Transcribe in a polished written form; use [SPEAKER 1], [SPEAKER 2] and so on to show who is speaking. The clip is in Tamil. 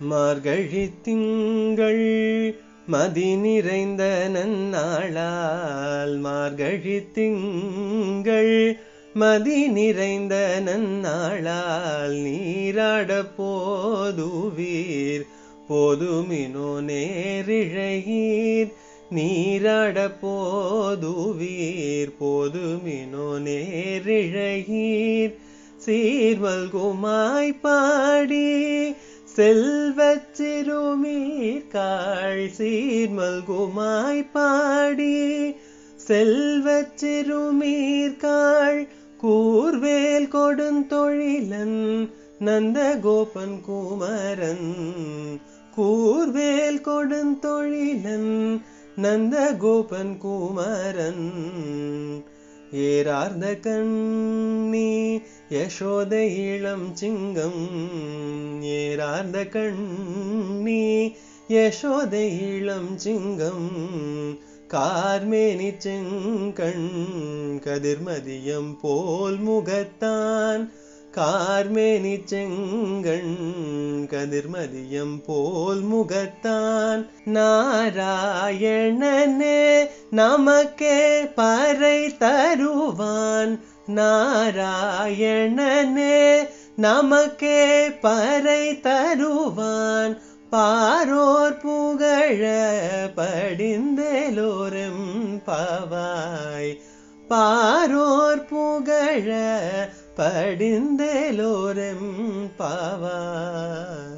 [SPEAKER 1] மார்கழி திங்கள் மதி நிறைந்த நன்னாளால் மார்கழி திங்கள் மதி நிறைந்த நன்னாளால் நீராட போதுவீர் போதுமினோ நேரிழையீர் நீராட போதுவீர் போதுமினோ நேரிழையீர் சீர்மல்குமாய் பாடி செல்வச் சிறுமீர்காள் சீர்மல்குமாய் பாடி செல்வச் சிறுமீர்காள் கூர்வேல் கொடுந்தொழிலன் நந்தகோபன் குமரன் கூர்வேல் கொடுந்தொழிலன் நந்தகோபன் குமரன் ஏறார்ந்த கண்ணி யசோதை இளம் சிங்கம் ஏறார்ந்த கண்ணி யசோதை இளம் சிங்கம் கார்மேனி செங்கண் கதிர்மதியம் போல் முகத்தான் கார்மேனி செங்கண் கதிர்மதியம் போல் முகத்தான் நாராயணனே நமக்கே பறை தருவான் நாராயணனே நமக்கே பறை தருவான் பாரோர் புகழ படிந்தேலோரும் பாவாய் பாரோர் புகழ படிந்தேலோரும் பாவாய்.